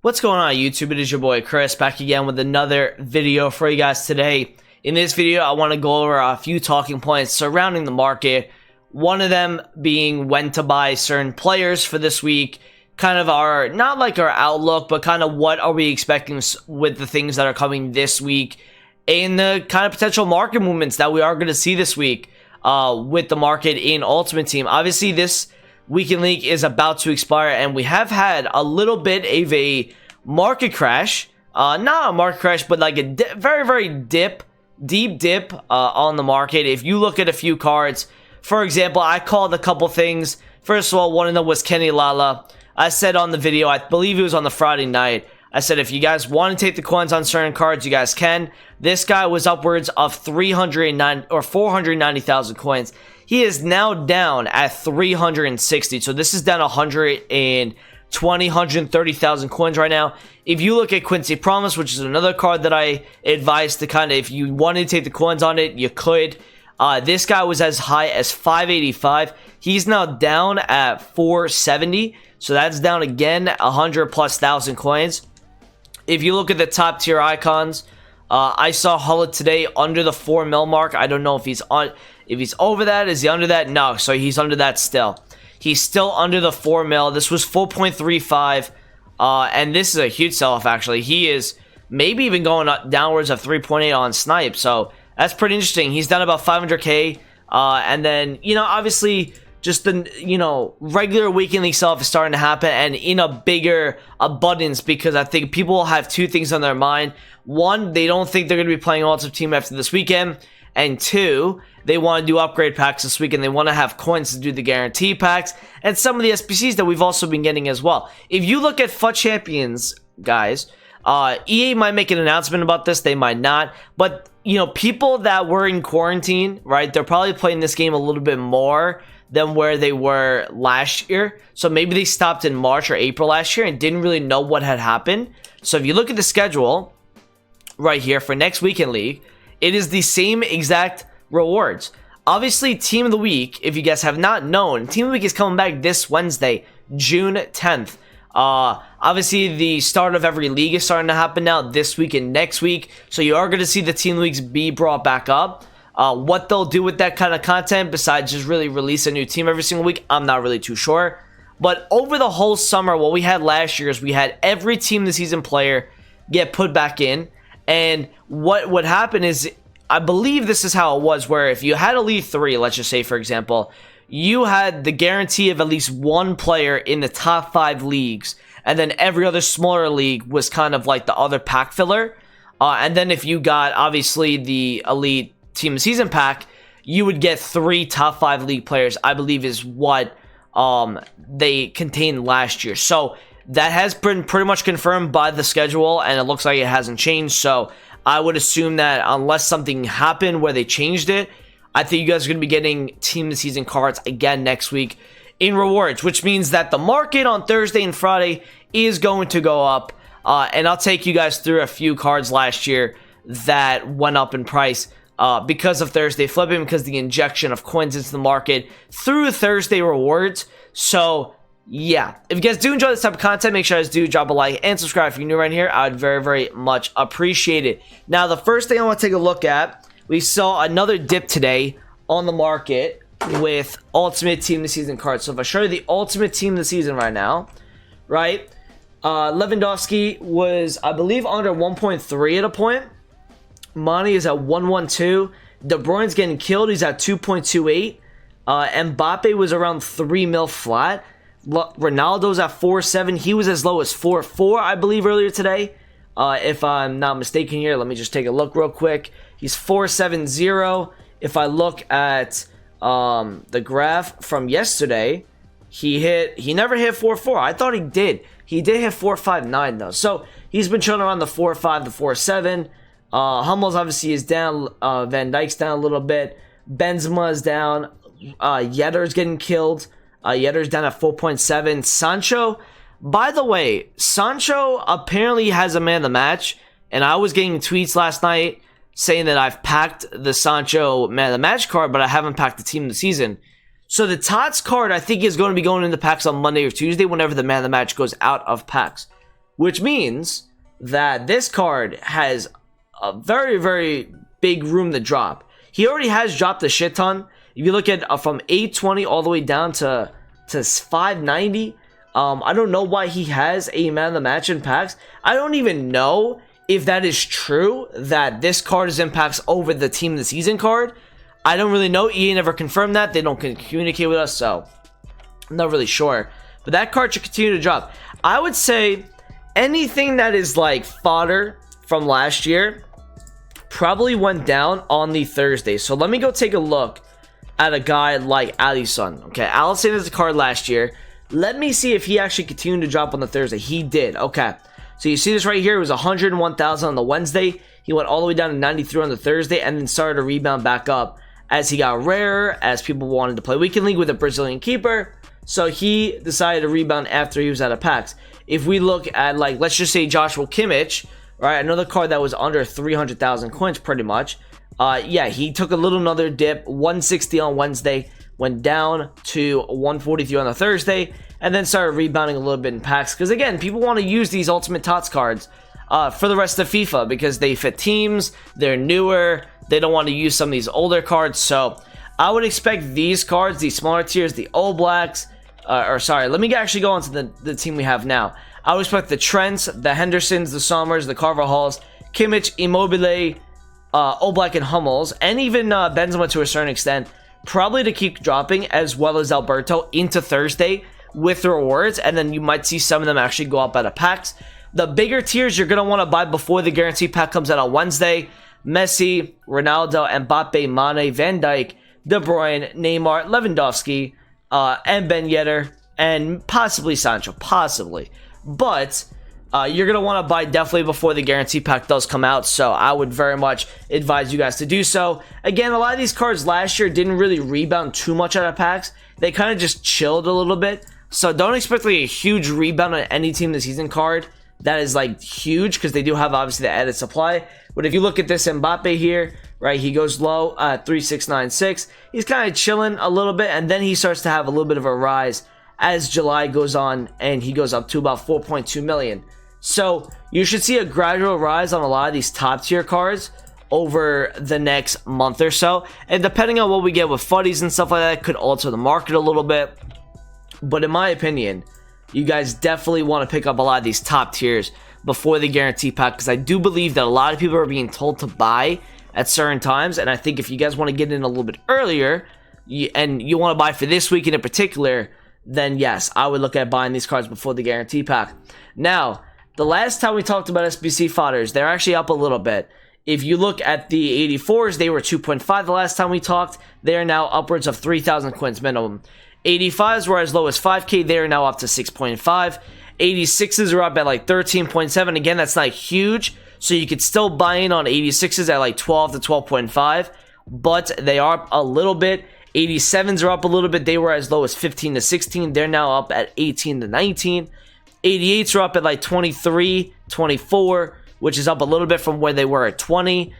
What's going on YouTube? It is your boy Chris back again with another video for you guys today. In this video, I want to go over a few talking points surrounding the market. One of them being when to buy certain players for this week. Kind of our, not like our outlook, but kind of what are we expecting with the things that are coming this week. And the kind of potential market movements that we are going to see this week with the market in Ultimate Team. Obviously, this Weekend League is about to expire, and we have had a little bit of a market crash. Not a market crash, but like a very deep dip on the market. If you look at a few cards, for example, I called a couple things. First of all, one of them was Kenny Lala. I said on the video, I believe it was on the Friday night, I said if you guys want to take the coins on certain cards, you guys can. This guy was upwards of 309 or 490,000 coins. He is now down at 360. So this is down 130,000 coins right now. If you look at Quincy Promise, which is another card that I advise to kind of, if you wanted to take the coins on it, you could. This guy was as high as 585. He's now down at 470. So that's down again 100,000+ coins. If you look at the top tier icons, I saw Hullet today under the 4 mil mark. I don't know if he's on, if he's over that. Is he under that? No, so he's under that still. He's still under the 4 mil. This was 4.35, and this is a huge sell-off actually. He is maybe even going up downwards of 3.8 on Snipe, so that's pretty interesting. He's done about 500k, and then, you know, obviously just the, regular Weekend League sell-off is starting to happen, and in a bigger abundance, because I think people have two things on their mind. One, they don't think they're going to be playing Ultimate Team after this weekend, and two, they want to do upgrade packs this weekend. They want to have coins to do the guarantee packs, and some of the SBCs that we've also been getting as well. If you look at FUT Champions, guys, EA might make an announcement about this, they might not, but, people that were in quarantine, right, they're probably playing this game a little bit more than where they were last year. So maybe they stopped in March or April last year and didn't really know what had happened. So if you look at the schedule right here for next Weekend League, it is the same exact rewards. Obviously, Team of the Week, if you guys have not known, Team of the Week is coming back this Wednesday, June 10th. Obviously, the start of every league is starting to happen now this week and next week. So you are going to see the Team Leagues be brought back up. What they'll do with that kind of content besides just really release a new team every single week, I'm not really too sure. But over the whole summer, what we had last year is we had every team this season player get put back in. And what would happen is, I believe this is how it was, where if you had Elite 3, let's just say, for example, you had the guarantee of at least one player in the top 5 leagues. And then every other smaller league was kind of like the other pack filler. And then if you got, obviously, the Elite Team of Season pack, you would get 3 top 5 league players, I believe is what they contained last year. So that has been pretty much confirmed by the schedule, and it looks like it hasn't changed. So I would assume that unless something happened where they changed it, I think you guys are going to be getting Team of the Season cards again next week in rewards, which means that the market on Thursday and Friday is going to go up. And I'll take you guys through a few cards last year that went up in price because of Thursday flipping, because the injection of coins into the market through Thursday rewards. So yeah, if you guys do enjoy this type of content, make sure you guys do drop a like and subscribe if you're new around here. I would very much appreciate it. Now, the first thing I want to take a look at, we saw another dip today on the market with Ultimate Team of the Season cards. So if I show you the Ultimate Team of the Season right now, right, Lewandowski was, I believe, under 1.3 at a point. Money is at 112. De Bruyne's getting killed. He's at 2.28. Mbappe was around 3 mil flat. Ronaldo's at 4.7. He was as low as 4.4, I believe, earlier today. If I'm not mistaken here, let me just take a look real quick. He's 4.70. If I look at the graph from yesterday, he never hit 4.4. I thought he did. He did hit 4.59 though. So he's been chilling around the 4.5 to 4.7. Hummels obviously is down. Van Dijk's down a little bit. Benzema is down. Yedder's getting killed. Yedder's down at 4.7. Sancho, by the way, Sancho apparently has a man of the match, and I was getting tweets last night saying that I've packed the Sancho man of the match card, but I haven't packed the team of the season. So the Tots card, I think, is going to be going into packs on Monday or Tuesday whenever the man of the match goes out of packs. which means that this card has a very, very big room to drop. He already has dropped a shit ton. If you look at from 820 all the way down to 590, I don't know why he has a man of the match in packs. I don't even know if that is true, that this card is in packs over the team of the season card. I don't really know. EA never confirmed that. They don't communicate with us, so I'm not really sure. But that card should continue to drop. I would say anything that is like fodder from last year probably went down on the Thursday. So let me go take a look at a guy like Alisson. Okay, Alisson is a card last year. Let me see if he actually continued to drop on the Thursday. He did. Okay, so you see this right here. It was 101,000 on the Wednesday. He went all the way down to 93 on the Thursday and then started to rebound back up as he got rarer, as people wanted to play Weekend League with a Brazilian keeper. So he decided to rebound after he was out of packs. If we look at, like, let's just say Joshua Kimmich, right, another card that was under 300,000 coins pretty much. Yeah, he took another dip, 160 on Wednesday, went down to 143 on the Thursday, and then started rebounding a little bit in packs. Because again, people want to use these Ultimate Tots cards for the rest of FIFA because they fit teams, they're newer, they don't want to use some of these older cards. So I would expect these cards, these smaller tiers, the All Blacks, let me actually go on to the team we have now. I would expect the Trents, the Hendersons, the Sommers, the Carvajalls, Kimmich, Immobile, Oblak and Hummels, and even Benzema to a certain extent, probably to keep dropping, as well as Alberto into Thursday with the rewards, and then you might see some of them actually go up out of packs. The bigger tiers you're going to want to buy before the guarantee pack comes out on Wednesday: Messi, Ronaldo, Mbappe, Mane, Van Dijk, De Bruyne, Neymar, Lewandowski, and Ben Yedder, and possibly Sancho, possibly. But you're going to want to buy definitely before the guarantee pack does come out, so I would very much advise you guys to do so. Again, a lot of these cards last year didn't really rebound too much out of packs. They kind of just chilled a little bit, so don't expect like a huge rebound on any team this season card that is like huge, because they do have obviously the added supply. But if you look at this Mbappe here, right, he goes low, 3696. He's kind of chilling a little bit, and then he starts to have a little bit of a rise as July goes on, and he goes up to about 4.2 million. So you should see a gradual rise on a lot of these top tier cards over the next month or so, and depending on what we get with fuddies and stuff like that, could alter the market a little bit. But in my opinion, you guys definitely want to pick up a lot of these top tiers before the guarantee pack, because I do believe that a lot of people are being told to buy at certain times, and I think if you guys want to get in a little bit earlier, and you want to buy for this weekend in particular, then yes, I would look at buying these cards before the guarantee pack. Now, the last time we talked about SBC fodders, they're actually up a little bit. If you look at the 84s, they were 2.5 the last time we talked. They are now upwards of 3,000 coins minimum. 85s were as low as 5k. They are now up to 6.5. 86s are up at like 13.7. Again, that's not huge, so you could still buy in on 86s at like 12 to 12.5, but they are up a little bit. 87s are up a little bit. They were as low as 15 to 16. They're now up at 18 to 19. 88s are up at like 23, 24, which is up a little bit from where they were at 20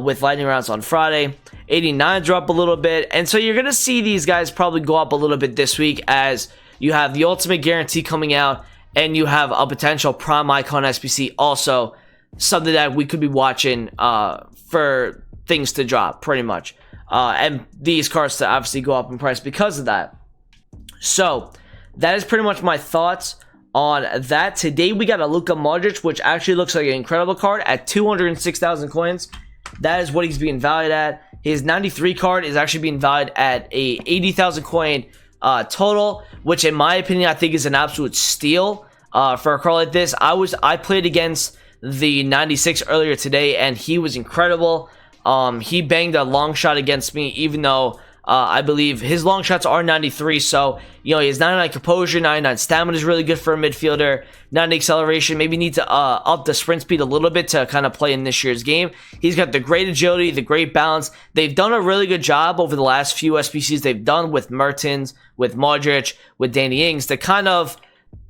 with lightning rounds on Friday. 89s are up a little bit. And so you're going to see these guys probably go up a little bit this week, as you have the Ultimate Guarantee coming out, and you have a potential Prime Icon SBC also, something that we could be watching for things to drop pretty much. And these cards to obviously go up in price because of that. So that is pretty much my thoughts on that. Today we got a Luka Modric, which actually looks like an incredible card at 206,000 coins. That is what he's being valued at. His 93 card is actually being valued at a 80,000 coin total, which in my opinion I think is an absolute steal for a card like this. I played against the 96 earlier today, and he was incredible. He banged a long shot against me, even though I believe his long shots are 93. So, you know, he has 99 composure, 99 stamina is really good for a midfielder, 90 acceleration. Maybe need to up the sprint speed a little bit to kind of play in this year's game. He's got the great agility, the great balance. They've done a really good job over the last few SBCs they've done with Mertens, with Modric, with Danny Ings to kind of,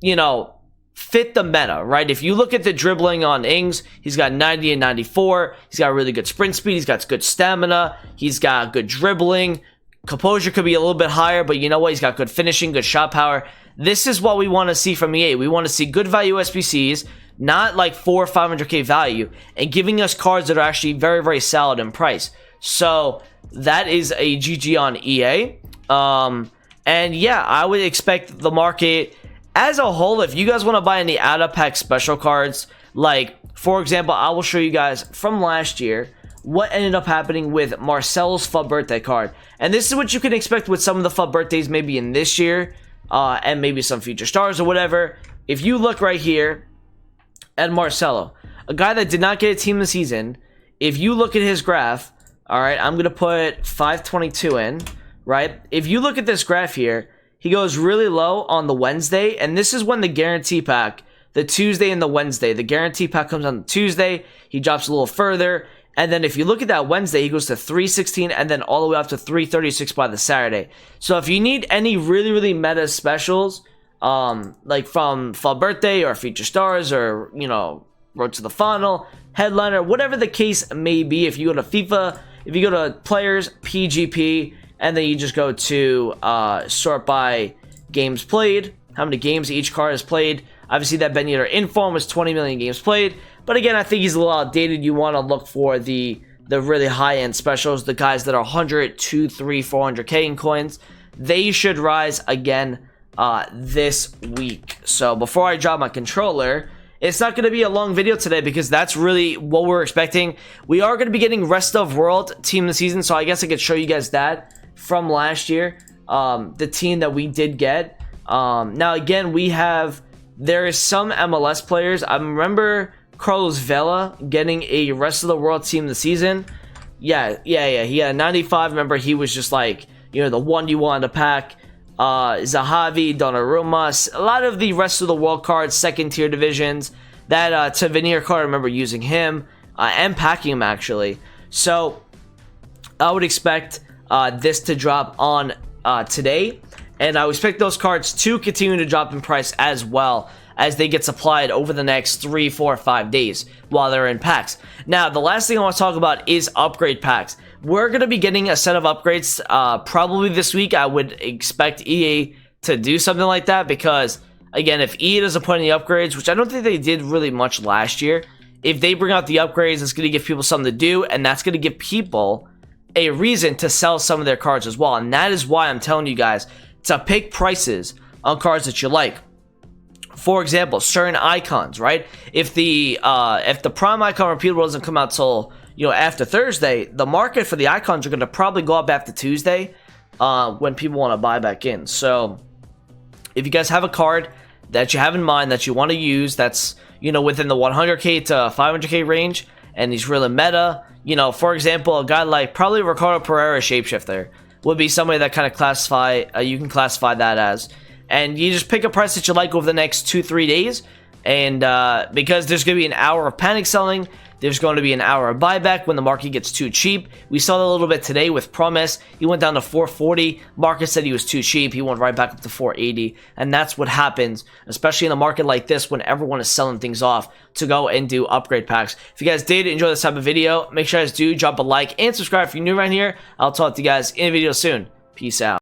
you know, fit the meta, right? If you look at the dribbling on Ings, he's got 90 and 94. He's got really good sprint speed. He's got good stamina. He's got good dribbling. Composure could be a little bit higher, but you know what? He's got good finishing, good shot power. This is what we want to see from EA. We want to see good value SBCs, not like 4 or 500k value, and giving us cards that are actually very, very solid in price. So that is a GG on EA. And yeah, I would expect the market as a whole, if you guys want to buy any out-of-pack special cards, like, for example, I will show you guys from last year what ended up happening with Marcelo's FUT birthday card. And this is what you can expect with some of the FUT birthdays maybe in this year, and maybe some future stars or whatever. If you look right here at Marcelo, a guy that did not get a team this season, if you look at his graph, all right, I'm going to put 522 in, right? If you look at this graph here, he goes really low on the Wednesday, and this is when the guarantee pack, the Tuesday and the Wednesday, the guarantee pack comes on the Tuesday, he drops a little further, and then if you look at that Wednesday, he goes to 316 and then all the way up to 336 by the Saturday. So if you need any really, really meta specials, like from FUT Birthday or Future Stars or, you know, Road to the Final, Headliner, whatever the case may be, if you go to FIFA, if you go to Players, PGP, and then you just go to sort by games played, how many games each card has played. Obviously, that Ben Yedder inform was 20 million games played. But again, I think he's a little outdated. You want to look for the really high-end specials, the guys that are 100, 2, 3, 400k in coins. They should rise again this week. So before I drop my controller, it's not going to be a long video today because that's really what we're expecting. We are going to be getting Rest of World Team of the Season, so I guess I could show you guys that from last year, the team that we did get. Now, again, there is some MLS players. I remember Carlos Vela getting a Rest of the World Team of the Season. Yeah. He had a 95. Remember, he was just like, you know, the one you wanted to pack. Zahavi, Donnarumma, a lot of the Rest of the World cards, second tier divisions. That Tavernier card, I remember using him and packing him actually. So I would expect this to drop on today, and I would expect those cards to continue to drop in price as well as they get supplied over the next 3, 4, 5 days while they're in packs. Now, the last thing I want to talk about is upgrade packs. We're going to be getting a set of upgrades probably this week. I would expect EA to do something like that because, again, if EA doesn't put any upgrades, which I don't think they did really much last year, if they bring out the upgrades, it's going to give people something to do, and that's going to give people a reason to sell some of their cards as well. And that is why I'm telling you guys to pick prices on cards that you like. For example, certain icons, right? If the prime icon repeatable doesn't come out till, you know, after Thursday, the market for the icons are going to probably go up after Tuesday when people want to buy back in. So if you guys have a card that you have in mind that you want to use that's, you know, within the 100k to 500k range and he's really meta, you know, for example, a guy like probably Ricardo Pereira Shapeshifter would be somebody that kind of you can classify that as. And you just pick a price that you like over the next 2-3 days. And because there's going to be an hour of panic selling, there's going to be an hour of buyback when the market gets too cheap. We saw that a little bit today with Promise. He went down to 440. Market said he was too cheap. He went right back up to 480. And that's what happens, especially in a market like this when everyone is selling things off to go and do upgrade packs. If you guys did enjoy this type of video, make sure you guys do drop a like and subscribe if you're new around here. I'll talk to you guys in a video soon. Peace out.